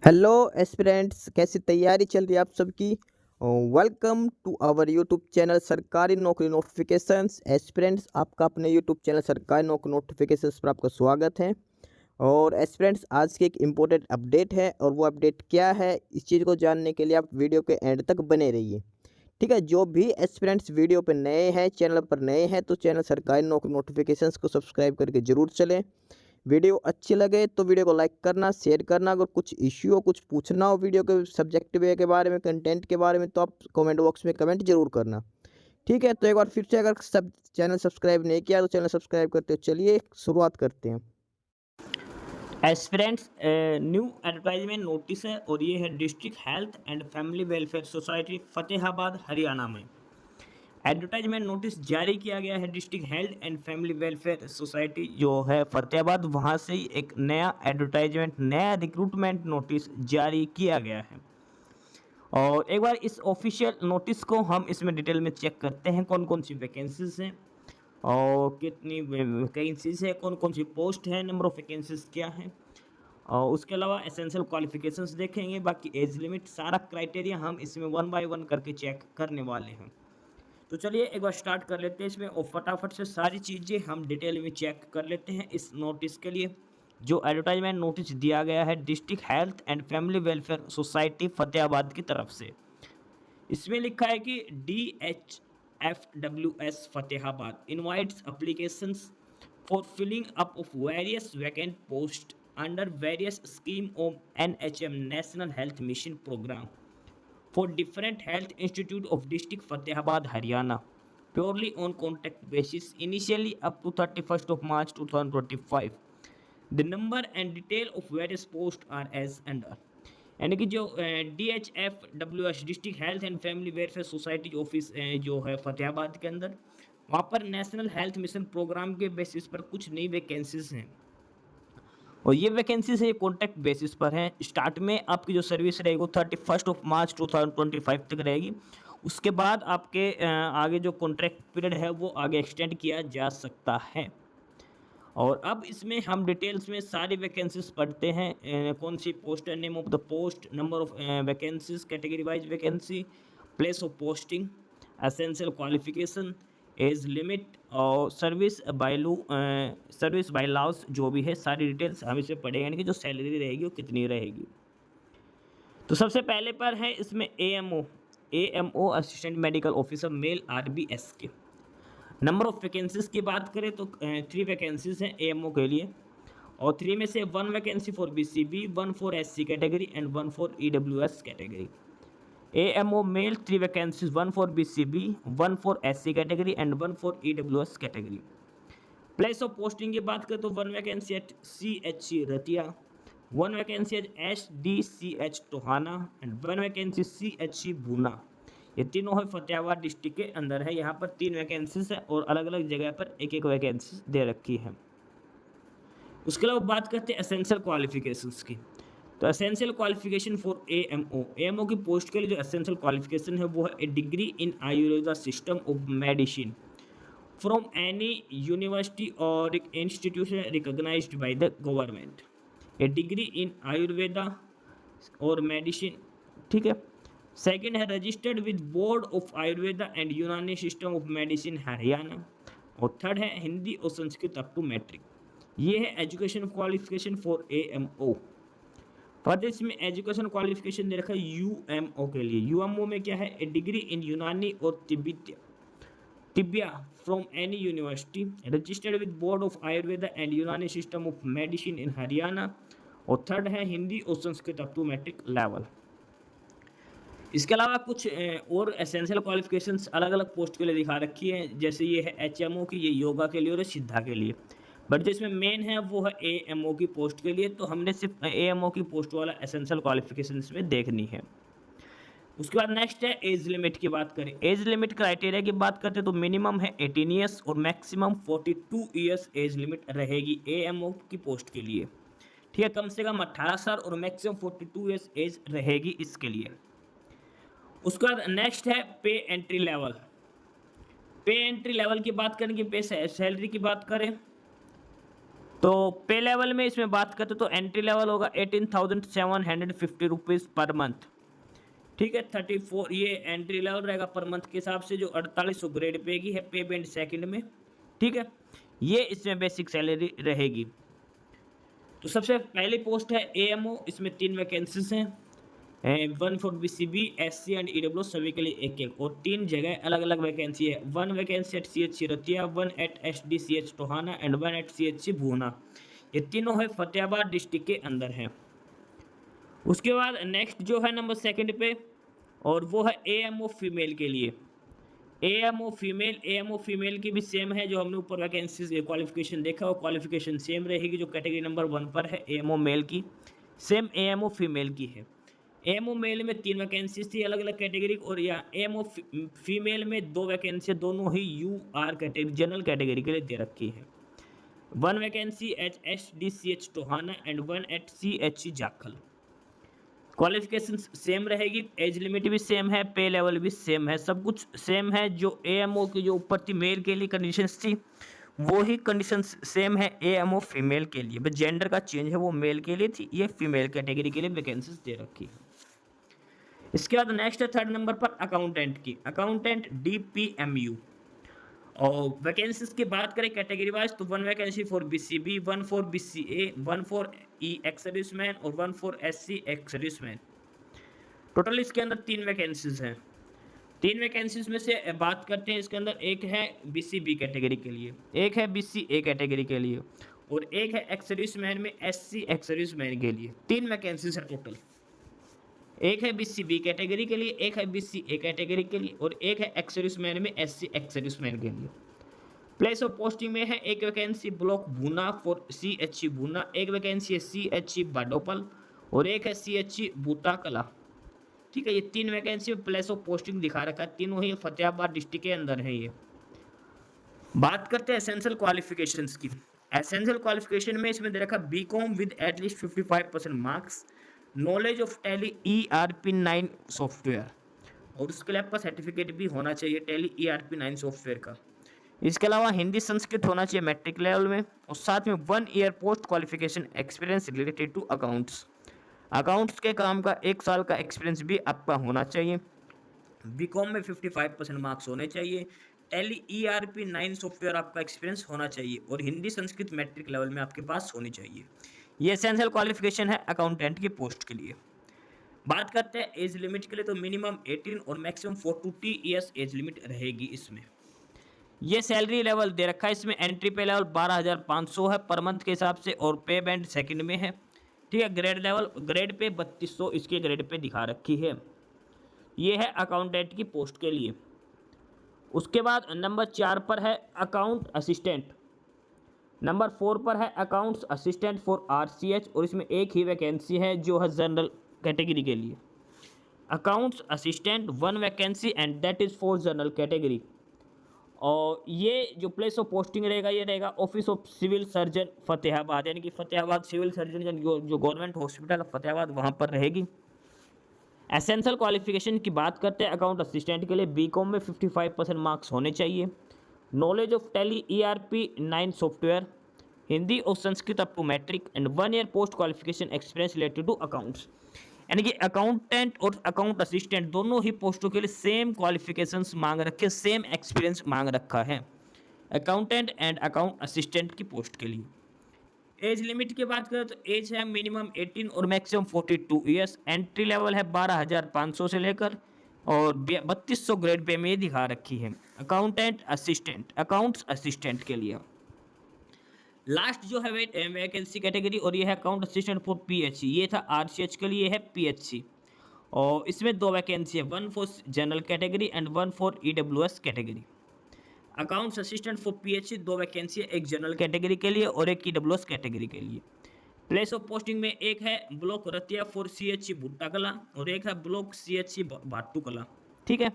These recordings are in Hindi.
हेलो एस्पिरेंट्स, कैसी तैयारी चल रही है आप सबकी। Welcome to our YouTube channel सरकारी नौकरी नोटिफिकेशंस। एस्पिरेंट्स, आपका अपने यूट्यूब चैनल सरकारी नौकरी नोटिफिकेशंस पर आपका स्वागत है। और एस्पिरेंट्स, आज की एक इम्पोर्टेंट अपडेट है, और वो अपडेट क्या है, इस चीज़ को जानने के लिए आप वीडियो के एंड तक बने रहिए। ठीक है, जो भी एस्पिरेंट्स वीडियो पर नए हैं, चैनल पर नए हैं, तो चैनल सरकारी नौकरी नोटिफिकेशंस को सब्सक्राइब करके जरूर चलें। वीडियो अच्छी लगे तो वीडियो को लाइक करना, शेयर करना। अगर कुछ इश्यू हो, कुछ पूछना हो वीडियो के सब्जेक्ट वे के बारे में, कंटेंट के बारे में, तो आप कमेंट बॉक्स में कमेंट जरूर करना। ठीक है, तो एक बार फिर से, अगर सब चैनल सब्सक्राइब नहीं किया तो चैनल सब्सक्राइब करते हो। चलिए शुरुआत करते हैं। एस्पिरेंट्स न्यू एडवर्टाइजमेंट नोटिस है और ये है district health and family welfare society Fatehabad Haryana में। एडवर्टाइजमेंट नोटिस जारी किया गया है district health and family welfare society जो है फतेहाबाद, वहाँ से ही एक नया एडवर्टाइजमेंट, नया रिक्रूटमेंट नोटिस जारी किया गया है। और एक बार इस ऑफिशियल नोटिस को हम इसमें डिटेल में चेक करते हैं, कौन कौन सी वैकेंसीज हैं और कितनी वैकेंसीज है, कौन कौन सी पोस्ट है, नंबर ऑफ वैकेंसीज क्या है। और उसके अलावा एसेंशियल क्वालिफिकेशंस देखेंगे, बाकी एज लिमिट, सारा क्राइटेरिया हम इसमें वन बाय वन करके चेक करने वाले हैं। तो चलिए एक बार स्टार्ट कर लेते हैं इसमें, और फटाफट से सारी चीज़ें हम डिटेल में चेक कर लेते हैं। इस नोटिस के लिए जो एडवर्टाइजमेंट नोटिस दिया गया है district health and family welfare society Fatehabad की तरफ से, इसमें लिखा है कि DHFWS Fatehabad invites applications for filling up of various vacant post under various scheme of NHM national health mission programme for different health institute of district Fatehbad Haryana purely on contract basis initially up to 31st of March 2025. The number and detail of various posts are as under. यानी कि जो DHFWS district health and family welfare society office जो है फतेहाबाद के अंदर, वहाँ पर नेशनल हेल्थ मिशन प्रोग्राम के बेसिस पर कुछ नई वैकेंसीज हैं। और ये वैकेंसीज है कॉन्ट्रैक्ट बेसिस पर है। स्टार्ट में आपकी जो सर्विस रहेगी वो 31st ऑफ मार्च 2025 तक रहेगी। उसके बाद आपके आगे जो कॉन्ट्रैक्ट पीरियड है वो आगे एक्सटेंड किया जा सकता है। और अब इसमें हम डिटेल्स में सारी वैकेंसीज पढ़ते हैं, कौन सी पोस्ट है, name of the post, number of vacancies, category wise vacancy, place of posting, essential qualification, age limit और सर्विस बाय लॉस, जो भी है सारी डिटेल्स हम इसे पढ़ेंगे, यानी कि जो सैलरी रहेगी वो कितनी रहेगी। तो सबसे पहले पर है इसमें AMO assistant medical officer male RBS के। नंबर ऑफ वैकेंसीज की बात करें तो 3 वैकेंसीज हैं AMO के लिए, और 3 में से 1 vacancy for BCB, 1 for SC category and 1 for EWS category. AMO male 3 vacancies, 1 for BCB, 1 for SC category and 1 for EWS category. Place of posting की बात करें तो 1 vacancy at CHC Ratia, 1 vacancy at SDCH Tohana and 1 vacancy CHC Bhuna. ये तीनों है फतेहाबाद डिस्ट्रिक्ट के अंदर है। यहाँ पर 3 वैकेंसीज है और अलग अलग जगह पर एक एक वैकेंसी दे रखी है। उसके अलावा बात करते हैं एसेंशियल क्वालिफिकेशंस की। तो एसेंशियल क्वालिफिकेशन फॉर AMO की पोस्ट के लिए जो एसेंशियल क्वालिफिकेशन है वो है a degree in Ayurveda system of medicine from any university or institution recognised by the government, a degree in Ayurveda or medicine. ठीक है। सेकेंड है registered with board of Ayurveda and Unani system of medicine Haryana. और थर्ड है हिंदी और संस्कृत अप टू मैट्रिक। ये है education qualification for AMO। Further इसमें एजुकेशन क्वालिफिकेशन दे रखा है UMO के लिए। UMO में क्या है, a degree in Unani or Tibbia from any university, registered with board of Ayurveda and Unani system of medicine in Haryana. और थर्ड है हिंदी और Sanskrit up to matric level. इसके अलावा कुछ और एसेंशियल क्वालिफिकेशंस अलग अलग पोस्ट के लिए दिखा रखी है, जैसे ये है HMO की, ये योगा के लिए और सिद्धा के लिए। बट जो इसमें मेन है वो है AMO की पोस्ट के लिए, तो हमने सिर्फ AMO की पोस्ट वाला एसेंशियल क्वालिफिकेशन इसमें देखनी है। उसके बाद नेक्स्ट है एज लिमिट की बात करें। एज लिमिट क्राइटेरिया की बात करते हैं तो मिनिमम है 18 ईयर्स और मैक्सिमम 42 ईयर्स एज लिमिट रहेगी AMO की पोस्ट के लिए। ठीक है, कम से कम 18 साल और मैक्सिमम 42 ईयर्स एज रहेगी इसके लिए। उसके बाद नेक्स्ट है पे एंट्री लेवल। पे एंट्री लेवल की बात करें कि पे सैलरी की बात करें तो पे लेवल में इसमें बात करते तो एंट्री लेवल होगा 18,750 रुपीज़ पर मंथ, ठीक है। 34 ये एंट्री लेवल रहेगा पर मंथ के हिसाब से, जो 4800 ग्रेड पे की है पे बैंड सेकंड में, ठीक है। ये इसमें बेसिक सैलरी रहेगी। तो सबसे पहली पोस्ट है एएमओ, इसमें 3 वैकेंसीज हैं, 1 for BCB, SC and EW सभी के लिए एक एक, और 3 जगह अलग अलग वैकेंसी है। 1 vacancy at CHC Ratia, 1 at SDCH Tohana and 1 at CHC Bhuna. ये तीनों है फतेहाबाद डिस्ट्रिक्ट के अंदर हैं। उसके बाद नेक्स्ट जो है नंबर सेकंड पे, और वो है एएमओ फीमेल के लिए। एएमओ फीमेल की भी सेम है, जो हमने ऊपर वैकेंसीज क्वालिफिकेशन देखा वो क्वालिफिकेशन सेम रहेगी। जो कैटेगरी नंबर 1 पर है एएमओ मेल की, सेम एएमओ फीमेल की है। एएमओ मेल में 3 वैकेंसीज थी अलग अलग कैटेगरी, और यहाँ एएमओ फीमेल में 2 वैकेंसी, दोनों ही यूआर कैटेगरी जनरल कैटेगरी के लिए दे रखी है। 1 vacancy H SDCH Tohana and 1 at CHC Jakhal. Qualification same रहेगी, एज लिमिट भी सेम है, पे लेवल भी सेम है, सब कुछ सेम है। जो एएमओ की जो ऊपर थी मेल के लिए कंडीशंस थी, वो ही कंडीशंस सेम है एएमओ फीमेल के लिए, बस जेंडर का चेंज है, वो मेल के लिए थी, ये फीमेल कैटेगरी के लिए वैकेंसीज दे रखी है। इसके बाद नेक्स्ट है 3rd नंबर पर अकाउंटेंट की, अकाउंटेंट डीपीएमयू। और वैकेंसीज की बात करें कैटेगरी वाइज तो 1 vacancy for BCB, 1 for BCA, 1 for E ex serviceman और 1 for SC ex serviceman. Total इसके अंदर 3 वैकेंसीज हैं। 3 वैकेंसीज में से बात करते हैं, इसके अंदर एक है बीसीबी कैटेगरी के लिए, एक है बीसीए कैटेगरी के लिए, और एक है एक्स सर्विसमैन में एससी एक्स सर्विसमैन के लिए। 3 वैकेंसीज है टोटल, एक है बीसीबी कैटेगरी के लिए, एक है बीसीए कैटेगरी के लिए, और एक है एक्स सर्विसमैन में एससी एक्स सर्विसमैन के लिए। प्लेस ऑफ पोस्टिंग में है एक vacancy block Bhuna for CHC Bhuna, एक वैकेंसी है सीएचसी बाडोपल, और एक है सीएचसी बूटाकला, ठीक है। ये 3 वैकेंसी में प्लेस ऑफ पोस्टिंग दिखा रखा है, तीनों ही फतेहाबाद डिस्ट्रिक्ट के अंदर है। ये बात करते हैं एसेंशियल क्वालिफिकेशंस की। एसेंशियल क्वालिफिकेशन में इसमें दे रखा BCom with at least 55% marks, knowledge of Tally ERP 9 software, और उसके लिए आपका सर्टिफिकेट भी होना चाहिए टैली ERP 9 सॉफ्टवेयर का। इसके अलावा हिंदी संस्कृत होना चाहिए मैट्रिक लेवल में, और साथ में 1 year post qualification experience related to accounts, accounts के काम का 1 साल का एक्सपीरियंस भी आपका होना चाहिए। बीकॉम में 55% मार्क्स होने चाहिए, टैली ERP 9 सॉफ्टवेयर आपका एक्सपीरियंस होना चाहिए, और हिंदी संस्कृत मैट्रिक लेवल में आपके पास होनी चाहिए। ये एसेंशियल क्वालिफिकेशन है अकाउंटेंट की पोस्ट के लिए। बात करते हैं एज लिमिट के लिए, तो मिनिमम 18 और मैक्सिमम 40 ईयर्स एज लिमिट रहेगी इसमें। ये सैलरी लेवल दे रखा है, इसमें एंट्री पे लेवल 12,500 है पर मंथ के हिसाब से, और पे बैंड सेकंड में है, ठीक है। ग्रेड लेवल ग्रेड पे 3200 इसके ग्रेड पे दिखा रखी है। ये है अकाउंटेंट की पोस्ट के लिए। उसके बाद नंबर 4 पर है अकाउंट असिस्टेंट, नंबर 4 पर है अकाउंट्स असिस्टेंट फॉर RCH, और इसमें एक ही वैकेंसी है जो है जनरल कैटेगरी के लिए। Accounts assistant 1 vacancy and that is for general category. और ये जो प्लेस ऑफ पोस्टिंग रहेगा ये रहेगा office of civil surgeon Fatehabad, यानी कि फतेहाबाद सिविल सर्जन जो गवर्नमेंट हॉस्पिटल फतेहाबाद वहाँ पर रहेगी। एसेंशियल क्वालिफिकेशन की बात करते हैं अकाउंट असिस्टेंट के लिए, बीकॉम में 55% मार्क्स होने चाहिए, knowledge of Tally ERP 9 software, Hindi और Sanskrit up to matric, and 1 year post qualification experience related to accounts. यानी कि अकाउंटेंट और अकाउंट असिस्टेंट दोनों ही पोस्टों के लिए सेम क्वालिफिकेशंस मांग रखे, सेम एक्सपीरियंस मांग रखा है अकाउंटेंट एंड अकाउंट असिस्टेंट की पोस्ट के लिए। एज लिमिट की बात करें तो एज है मिनिमम 18 और मैक्सिमम 42 ईयर्स, एंट्री लेवल है 12,500 से लेकर और 3200 ग्रेड पे में दिखा रखी है अकाउंटेंट असिस्टेंट अकाउंट्स असिस्टेंट के लिए। लास्ट जो है वैकेंसी कैटेगरी और ये है अकाउंट असिस्टेंट फॉर PHC, ये था RCH के लिए है PHC, और इसमें 2 वैकेंसी है, 1 for general category and 1 for EWS category. Accounts assistant for PHC 2 vacancy है, एक जनरल कैटेगरी के लिए और एक EWS कैटेगरी के लिए। प्लेस ऑफ पोस्टिंग में एक है ब्लॉक रतिया फॉर CHC भुट्टा कला और एक है ब्लॉक CHC भाटू कला, ठीक है।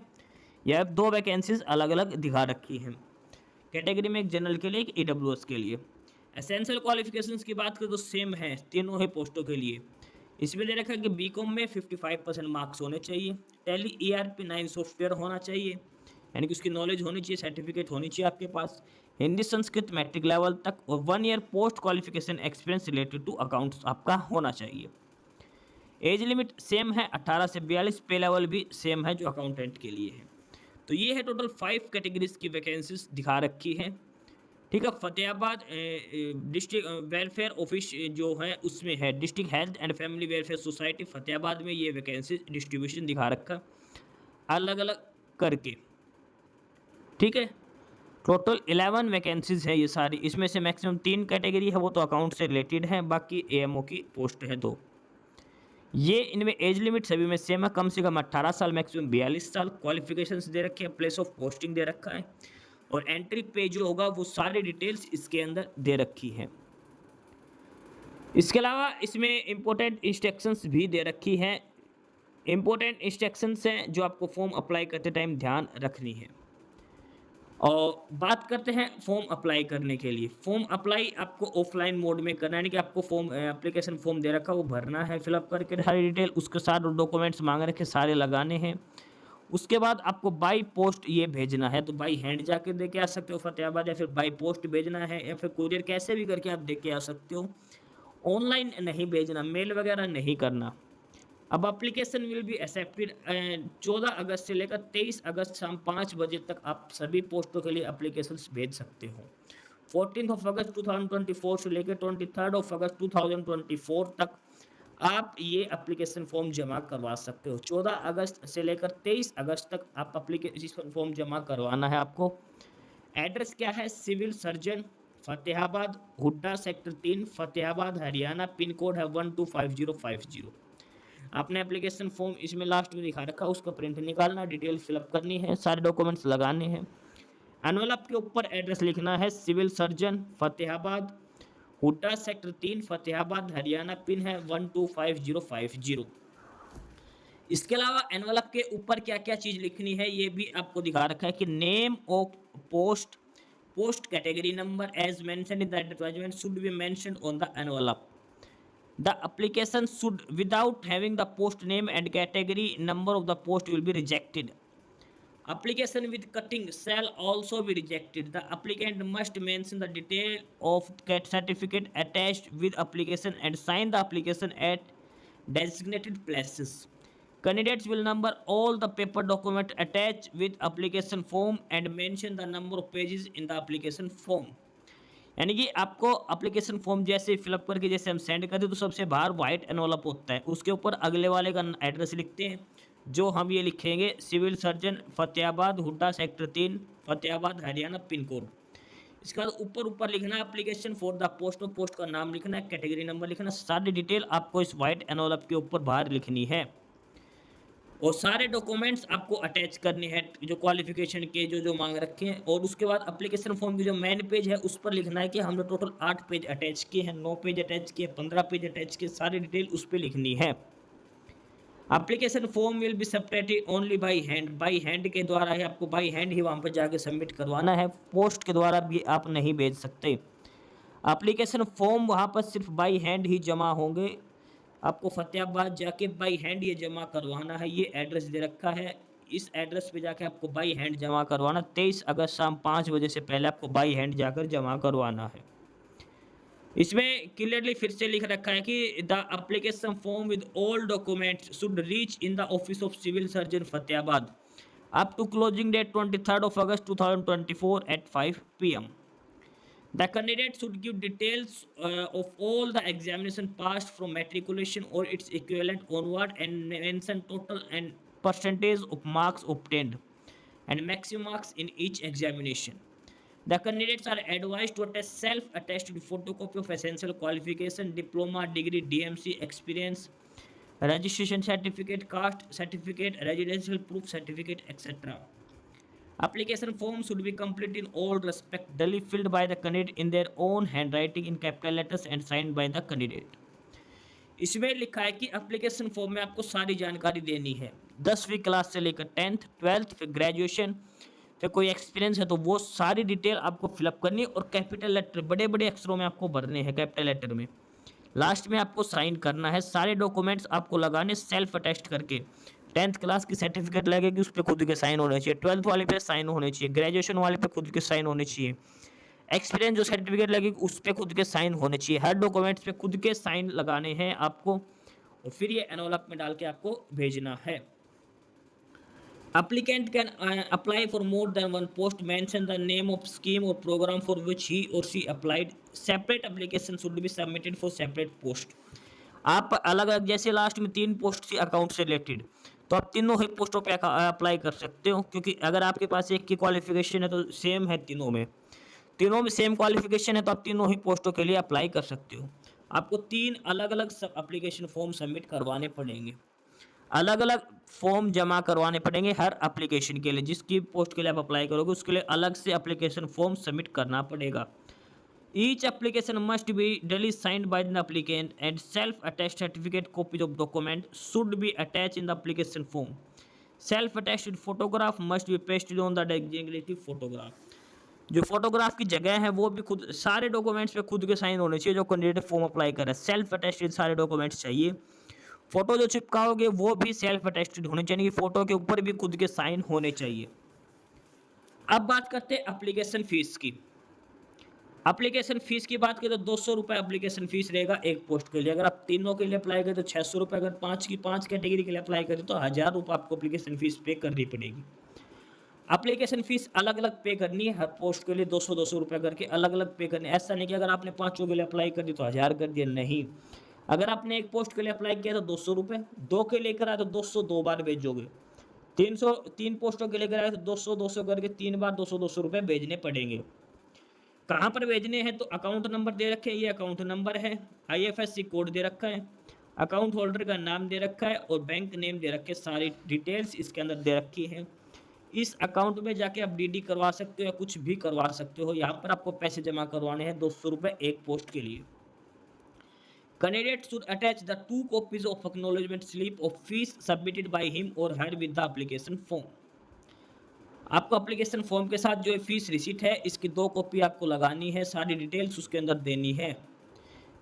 यह 2 वैकेंसीज अलग अलग दिखा रखी हैं कैटेगरी में, एक जनरल के लिए एक EWS के लिए। एसेंशियल क्वालिफिकेशंस की बात करें तो सेम है तीनों ही पोस्टों के लिए। इसमें दे रखा है कि बीकॉम में 55% मार्क्स होने चाहिए, टैली ERP 9 सॉफ्टवेयर होना चाहिए, यानी कि उसकी नॉलेज होनी चाहिए, सर्टिफिकेट होनी चाहिए आपके पास, हिंदी संस्कृत मैट्रिक लेवल तक, और 1 year post qualification experience related to accounts आपका होना चाहिए। एज लिमिट सेम है 18 से 42, पे लेवल भी सेम है जो अकाउंटेंट के लिए है। तो ये है टोटल 5 कैटेगरीज की वैकेंसीज दिखा रखी है। ठीक है, फतेहाबाद डिस्ट्रिक्ट वेलफेयर ऑफिस जो है उसमें है district health and family welfare society Fatehabad में, ये वैकेंसी डिस्ट्रीब्यूशन दिखा रखा अलग अलग करके। ठीक है, टोटल 11 वैकेंसीज है ये सारी, इसमें से मैक्सिमम 3 कैटेगरी है वो तो अकाउंट से रिलेटेड है, बाकी एएमओ की पोस्ट है 2। ये इनमें एज लिमिट सभी में सेम है, कम से कम 18 साल, मैक्सिमम 42 साल। क्वालिफिकेशंस दे रखे हैं, प्लेस ऑफ पोस्टिंग दे रखा है, और एंट्री पे जो होगा वो सारी डिटेल्स इसके अंदर दे रखी है। इसके अलावा इसमें इम्पोर्टेंट इंस्ट्रक्शंस भी दे रखी है। इम्पोर्टेंट इंस्ट्रक्शंस हैं जो आपको फॉर्म अप्लाई करते टाइम ध्यान रखनी है। और बात करते हैं फॉर्म अप्लाई करने के लिए। फॉर्म अप्लाई आपको ऑफलाइन मोड में करना है, यानी कि आपको फॉर्म एप्लीकेशन फॉर्म दे रखा है, वो भरना है, फिलअप करके सारी डिटेल, उसके साथ डॉक्यूमेंट्स मांग रखे सारे लगाने हैं। उसके बाद आपको बाई पोस्ट ये भेजना है, तो बाई हैंड जाके दे के आ सकते हो फतेहाबाद, या फिर बाई पोस्ट भेजना है, या फिर कुरियर कैसे भी करके आप दे के आ सकते हो। ऑनलाइन नहीं भेजना, मेल वगैरह नहीं करना। अब एप्लीकेशन विल बी एक्सेप्टेड 14 अगस्त से लेकर 23 अगस्त शाम 5 बजे तक आप सभी पोस्टों के लिए एप्लीकेशंस भेज सकते हो। 14 अगस्त 2024 से लेकर 23 अगस्त 2024 तक आप ये एप्लीकेशन फॉर्म जमा करवा सकते हो। 14 अगस्त से लेकर 23 अगस्त तक आप एप्लीकेशन फॉर्म जमा करवाना है आपको। एड्रेस क्या है? Civil surgeon Fatehabad, HUDA sector 3 Fatehabad Haryana, pin code है 125050। आपने एप्लीकेशन फॉर्म इसमें लास्ट में दिखा रखा, उसका प्रिंट निकालना, डिटेल फिलअप करनी है, सारे डॉक्यूमेंट्स लगाने हैं। एनवेलप के ऊपर एड्रेस लिखना है civil surgeon Fatehabad, HUDA sector 3 Fatehabad Haryana, pin है 125050। इसके अलावा एनवेलप के ऊपर क्या क्या चीज़ लिखनी है ये भी आपको दिखा रखा है कि name of post, post category number as mentioned in the advertisement should be mentioned on the envelope. The application should, without having the post name and category number of the post, will be rejected. Application with cutting shall also be rejected. The applicant must mention the detail of certificate attached with application and sign the application at designated places. Candidates will number all the paper document attached with application form and mention the number of pages in the application form. यानी कि आपको एप्लीकेशन फॉर्म जैसे फिलअप करके जैसे हम सेंड करते हैं तो सबसे बाहर वाइट एनवलप होता है, उसके ऊपर अगले वाले का एड्रेस लिखते हैं, जो हम ये लिखेंगे civil surgeon Fatehabad, HUDA sector 3 Fatehabad Haryana, pin code. इसके बाद ऊपर लिखना है एप्लीकेशन फॉर द पोस्ट, और पोस्ट का नाम लिखना है, कैटेगरी नंबर लिखना, सारी डिटेल आपको इस वाइट एनवलप के ऊपर बाहर लिखनी है। और सारे डॉक्यूमेंट्स आपको अटैच करने हैं जो क्वालिफिकेशन के जो मांग रखे हैं। और उसके बाद एप्लीकेशन फॉर्म की जो मेन पेज है उस पर लिखना है कि हमने टोटल 8 पेज अटैच किए हैं, 9 पेज अटैच किए, 15 पेज अटैच किए, सारी डिटेल उस पर लिखनी है। Application form will be submitted only by hand के द्वारा ही आपको बाई हैंड ही वहाँ पर जाके सबमिट करवाना है, पोस्ट के द्वारा भी आप नहीं भेज सकते। एप्लीकेशन फॉर्म वहाँ पर सिर्फ बाई हैंड ही जमा होंगे, आपको फतेहाबाद जाके बाई हैंड ये जमा करवाना है। ये एड्रेस दे रखा है, इस एड्रेस पे जाके आपको बाई हैंड जमा करवाना। 23 अगस्त शाम 5 बजे से पहले आपको बाई हैंड जाकर जमा करवाना है। इसमें क्लियरली फिर से लिख रखा है कि the application form with all documents should reach in the office of civil surgeon Fatehabad up to closing date 23 August 2024 at 5 PM. The candidate should give details of all the examination passed from matriculation or its equivalent onward and mention total and percentage of marks obtained and maximum marks in each examination. The candidates are advised to attach self-attested photocopy of essential qualification, diploma, degree, DMC, experience, registration certificate, caste certificate, residential proof certificate, etc. Application form should be complete in all respect, duly filled by the candidate in their own handwriting in capital letters and signed by the candidate. इसमें लिखा है कि एप्लीकेशन फॉर्म में आपको सारी जानकारी देनी है, 10वीं क्लास से लेकर 10th, 12th, फिर ग्रेजुएशन, फिर कोई एक्सपीरियंस है तो वो सारी डिटेल आपको फिलअप करनी है, और कैपिटल लेटर बड़े बड़े अक्षरों में आपको भरने हैं, कैपिटल लेटर में लास्ट में आपको साइन करना है। सारे डॉक्यूमेंट्स आपको लगाने सेल्फ अटेस्ट करके, 10th क्लास की सर्टिफिकेट लगेगी, उस पर खुद के साइन होने चाहिए। 12th वाले पे साइन होने चाहिए। ग्रेजुएशन वाले पे खुद के साइन होने चाहिए। एक्सपीरियंस जो सर्टिफिकेट लगेगी उस पर खुद के साइन होने चाहिए। हर डॉक्यूमेंट्स पे खुद के साइन लगाने हैं आपको, और फिर ये एनवलप में डाल के आपको भेजना है। Applicant can apply for more than one post. Mention the name of scheme or program for which he or she applied. Separate application should be submitted for separate post. आप अलग अलग, जैसे लास्ट में 3 पोस्ट थी अकाउंट से रिलेटेड, तो आप तीनों ही पोस्टों पे अप्लाई कर सकते हो, क्योंकि अगर आपके पास एक की क्वालिफिकेशन है तो सेम है तीनों में सेम क्वालिफिकेशन है, तो आप तीनों ही पोस्टों के लिए अप्लाई कर सकते हो। आपको 3 अलग अलग सब एप्लीकेशन फॉर्म सबमिट करवाने पड़ेंगे, अलग अलग फॉर्म जमा करवाने पड़ेंगे हर एप्लीकेशन के लिए। जिसकी पोस्ट के लिए आप अप्लाई करोगे उसके लिए अलग से एप्लीकेशन फॉर्म सबमिट करना पड़ेगा। ईच एप्लीकेशन मस्ट बी डली signed by the applicant and self attest certificate copies of document should be attach in the application form. Self attested photograph must be pasted on the designated photograph. जो फोटोग्राफ की जगह है वो भी खुद, सारे डॉक्यूमेंट्स पे खुद के साइन होने चाहिए जो कैंडिडेट फॉर्म अप्लाई कर रहा है। सेल्फ अटेस्टेड सारे डॉक्यूमेंट्स चाहिए। फोटो जो चिपकाओगे वो भी सेल्फ अटेस्टेड होने चाहिए, फोटो के ऊपर भी खुद के साइन होने चाहिए। अब बात करते हैं एप्लीकेशन फीस की। एप्लीकेशन फीस की बात करें तो 200 रुपये एप्लीकेशन फीस रहेगा एक पोस्ट के लिए। अगर आप तीनों के लिए अप्लाई करें तो 600 रुपये, अगर 5 कैटेगरी के लिए अप्लाई करें तो 1000 रुपये आपको एप्लीकेशन फीस पे करनी पड़ेगी। एप्लीकेशन फीस अलग अलग पे करनी है हर पोस्ट के लिए, 200 रुपये करके अलग अलग पे करनी है। ऐसा नहीं कि अगर आपने 5 के लिए अप्लाई कर दी तो 1000 कर दिया, नहीं। अगर आपने एक पोस्ट के लिए अप्लाई किया तो 200 रुपये, 2 के लेकर आए तो 200 2 बार भेजोगे, 3 पोस्टों के लेकर आए तो 200 करके 3 बार 200 रुपये भेजने पड़ेंगे। कहाँ पर भेजने हैं तो अकाउंट नंबर दे रखे हैं, ये अकाउंट नंबर है, IFSC कोड दे रखा है, अकाउंट होल्डर का नाम दे रखा है और बैंक नेम दे रखे, सारी डिटेल्स इसके अंदर दे रखी है। इस अकाउंट में जाके आप DD करवा सकते हो या कुछ भी करवा सकते हो। यहाँ पर आपको पैसे जमा करवाने हैं 200 रुपये एक पोस्ट के लिए। Candidate should attach the 2 copies of acknowledgement slip of fees submitted by him or her with the application form. आपको एप्लीकेशन फॉर्म के साथ जो फीस रिसीट है इसकी 2 कॉपी आपको लगानी है, सारी डिटेल्स उसके अंदर देनी है।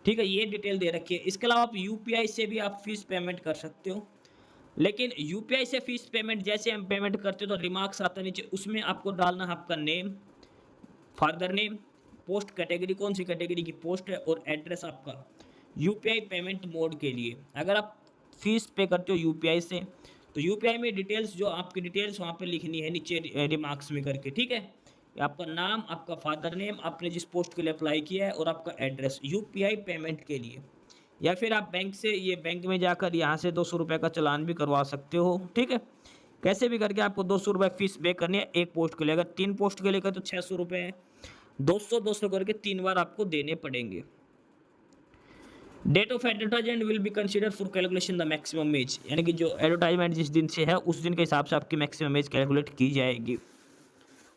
ठीक है, ये डिटेल दे रखी है। इसके अलावा आप UPI से भी आप फीस पेमेंट कर सकते हो, लेकिन UPI से फीस पेमेंट जैसे हम पेमेंट करते हो तो रिमार्क्स आता है नीचे, उसमें आपको डालना है आपका name, father name, post category कौन सी कैटेगरी की पोस्ट है और एड्रेस आपका UPI पेमेंट मोड के लिए। अगर आप फीस पे करते हो UPI से तो UPI में डिटेल्स, जो आपकी डिटेल्स वहाँ पे लिखनी है नीचे रिमार्क्स में करके। ठीक है, आपका नाम, आपका फादर नेम, आपने जिस पोस्ट के लिए अप्लाई किया है और आपका एड्रेस UPI पेमेंट के लिए। या फिर आप बैंक से, ये बैंक में जाकर यहाँ से 200 रुपये का चालान भी करवा सकते हो। ठीक है, कैसे भी करके आपको 200 रुपये फीस पे करनी है एक पोस्ट के लिए। अगर 3 पोस्ट के लिए तो 600 रुपये है, 200 करके 3 बार आपको देने पड़ेंगे। Date of advertisement will be consider for calculation the maximum age, यानी कि जो एडवर्टाइजमेंट जिस दिन से है उस दिन के हिसाब से आपकी मैक्सिमम एज कैलकुलेट की जाएगी।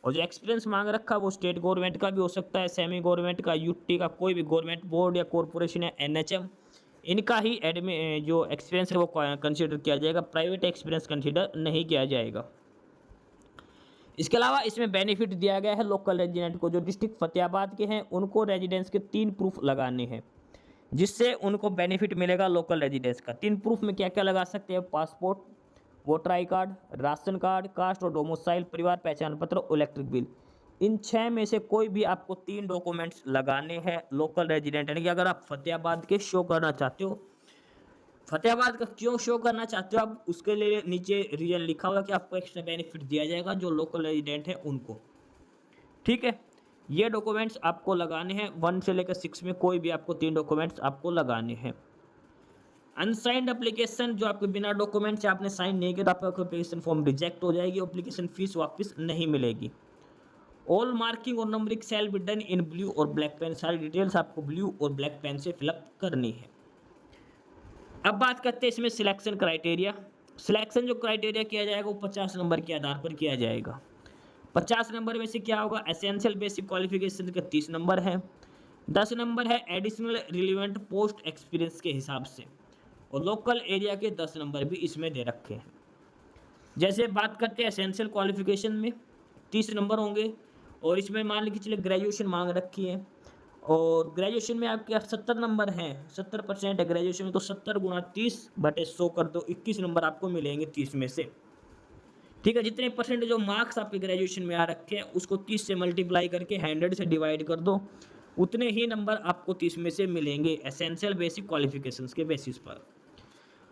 और जो एक्सपीरियंस मांग रखा है वो स्टेट गवर्नमेंट का भी हो सकता है, सेमी गवर्नमेंट का, UT का, कोई भी गवर्नमेंट बोर्ड या कॉरपोरेशन या NHM, इनका ही जो एक्सपीरियंस है वो कंसिडर किया जाएगा। प्राइवेट एक्सपीरियंस कंसिडर नहीं किया जाएगा। इसके अलावा इसमें बेनिफिट दिया गया है लोकल रेजिडेंट को, जो डिस्ट्रिक्ट फतेहाबाद के हैं उनको रेजिडेंस के 3 प्रूफ लगाने हैं, जिससे उनको बेनिफिट मिलेगा लोकल रेजिडेंस का। 3 प्रूफ में क्या क्या लगा सकते हैं? Passport, voter I card, ration card, caste और डोमिसाइल, परिवार पहचान पत्र, इलेक्ट्रिक बिल। इन 6 में से कोई भी आपको 3 डॉक्यूमेंट्स लगाने हैं लोकल रेजिडेंट, यानी कि अगर आप फतेहाबाद के शो करना चाहते हो, फतेहाबाद का क्यों शो करना चाहते हो आप, उसके लिए नीचे रीजन लिखा होगा कि आपको एक्स्ट्रा बेनिफिट दिया जाएगा जो लोकल रेजिडेंट है उनको। ठीक है, ये डॉक्यूमेंट्स आपको लगाने हैं 1 से लेकर 6 में कोई भी आपको 3 डॉक्यूमेंट्स आपको लगाने हैं। अनसाइंड एप्लीकेशन, जो आपके बिना डॉक्यूमेंट से आपने साइन नहीं किया तो आपका एप्लीकेशन फॉर्म रिजेक्ट हो जाएगी, एप्लीकेशन फीस वापस नहीं मिलेगी। ऑल मार्किंग और numbering shall be done in blue और ब्लैक पेन, सारी डिटेल्स आपको ब्लू और ब्लैक पेन से फिलअप करनी है। अब बात करते हैं इसमें सिलेक्शन क्राइटेरिया। सिलेक्शन जो क्राइटेरिया किया जाएगा वो 50 नंबर के आधार पर किया जाएगा। 50 नंबर में से क्या होगा? एसेंशियल बेसिक क्वालिफिकेशन का 30 नंबर है, 10 नंबर है एडिशनल रिलेवेंट पोस्ट एक्सपीरियंस के हिसाब से, और लोकल एरिया के 10 नंबर भी इसमें दे रखे हैं। जैसे बात करते हैं एसेंशियल क्वालिफिकेशन में 30 नंबर होंगे, और इसमें मान लीजिए चलिए ग्रेजुएशन मांग रखी है और ग्रेजुएशन में आपके 70 नंबर हैं, 70% है ग्रेजुएशन में, तो 70 गुणा 30/100 कर दो, 21 नंबर आपको मिलेंगे 30 में से। ठीक है, जितने परसेंट जो मार्क्स आपके ग्रेजुएशन में आ रखे हैं उसको 30 से मल्टीप्लाई करके 100 से डिवाइड कर दो, उतने ही नंबर आपको 30 में से मिलेंगे एसेंशियल बेसिक क्वालिफिकेशंस के बेसिस पर।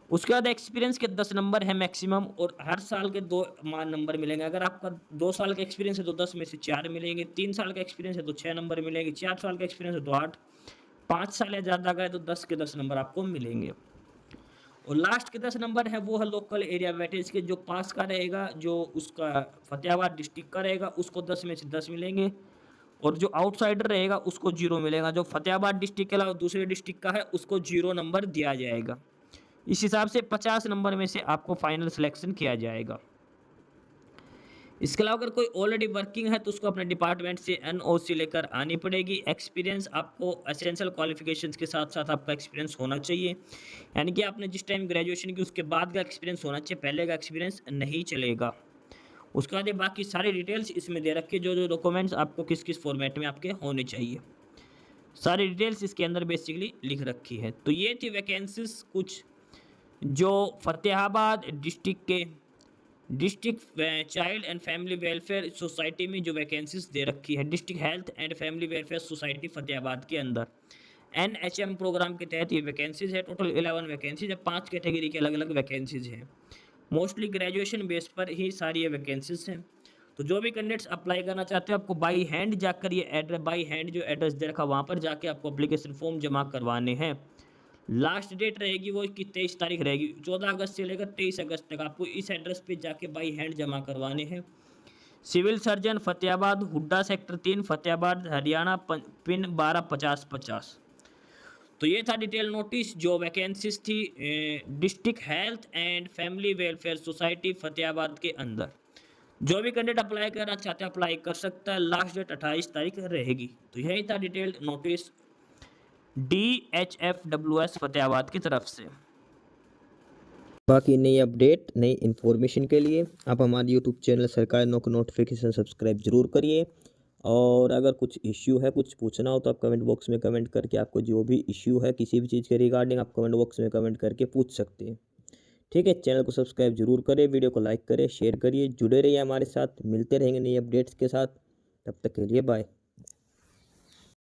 उसके बाद एक्सपीरियंस के 10 नंबर है मैक्सिमम, और हर साल के 2 मान नंबर मिलेंगे। अगर आपका 2 साल का एक्सपीरियंस है तो 10 में से 4 मिलेंगे, 3 साल का एक्सपीरियंस है तो 6 नंबर मिलेंगे, 4 साल का एक्सपीरियंस है तो 8, 5 साल या ज़्यादा का है तो 10 के 10 नंबर आपको मिलेंगे। और लास्ट के 10 नंबर है वो है लोकल एरिया वेटेज के, जो पास का रहेगा, जो उसका फतेहाबाद डिस्ट्रिक्ट का रहेगा उसको 10 में से 10 मिलेंगे, और जो आउटसाइडर रहेगा उसको 0 मिलेगा। जो फतेहाबाद डिस्ट्रिक्ट के अलावा दूसरे डिस्ट्रिक्ट का है उसको 0 नंबर दिया जाएगा। इस हिसाब से 50 नंबर में से आपको फाइनल सिलेक्शन किया जाएगा। इसके अलावा अगर कोई ऑलरेडी वर्किंग है तो उसको अपने डिपार्टमेंट से एनओसी लेकर आनी पड़ेगी। एक्सपीरियंस आपको एसेंशियल क्वालिफिकेशंस के साथ साथ आपका एक्सपीरियंस होना चाहिए, यानी कि आपने जिस टाइम ग्रेजुएशन की उसके बाद का एक्सपीरियंस होना चाहिए, पहले का एक्सपीरियंस नहीं चलेगा। उसके बाद ये बाकी सारी डिटेल्स इसमें दे रखी है, जो जो डॉक्यूमेंट्स आपको किस किस फॉर्मेट में आपके होने चाहिए, सारी डिटेल्स इसके अंदर बेसिकली लिख रखी है। तो ये थी वैकेंसीज कुछ जो फतेहाबाद डिस्ट्रिक्ट के district child and family welfare society में जो वैकेंसीज दे रखी है, district health and family welfare society Fatehabad के अंदर NHM प्रोग्राम के तहत ये वैकेंसीज है। टोटल 11 वैकेंसीज है, 5 कैटेगरी के अलग अलग वैकेंसीज हैं। मोस्टली ग्रेजुएशन बेस पर ही सारी ये वैकेंसीज हैं। तो जो भी कैंडिडेट्स अप्लाई करना चाहते हो आपको बाई हैंड जाकर ये एड्रेस, बाई हैंड जो एड्रेस दे रखा वहाँ पर जाके आपको अप्लीकेशन फॉर्म जमा करवाने हैं। लास्ट डेट रहेगी वो कि 23 तारीख रहेगी, 14 अगस्त से लेकर 23 अगस्त तक आपको इस एड्रेस पे जाके बाई हैंड जमा करवाने हैं। Civil surgeon Fatehabad, HUDA sector 3 Fatehabad Haryana, pin 125050। तो ये था डिटेल नोटिस जो वैकेंसीज थी district health and family welfare society Fatehabad के अंदर। जो भी कैंडिडेट अप्लाई करना चाहते हैं अप्लाई कर सकता है, लास्ट डेट 28 तारीख रहेगी। तो यही था डिटेल नोटिस DHFWS फतेहाबाद की तरफ से। बाकी नई अपडेट, नई इन्फॉर्मेशन के लिए आप हमारे यूट्यूब चैनल सरकारी नौकरी नोटिफिकेशन सब्सक्राइब जरूर करिए। और अगर कुछ इश्यू है, कुछ पूछना हो तो आप कमेंट बॉक्स में कमेंट करके आपको जो भी इश्यू है किसी भी चीज़ के रिगार्डिंग आप कमेंट बॉक्स में कमेंट करके पूछ सकते हैं। ठीक है, चैनल को सब्सक्राइब जरूर करें, वीडियो को लाइक करें, शेयर करिए, जुड़े रहिए हमारे साथ, मिलते रहेंगे नई अपडेट्स के साथ। तब तक के लिए बाय।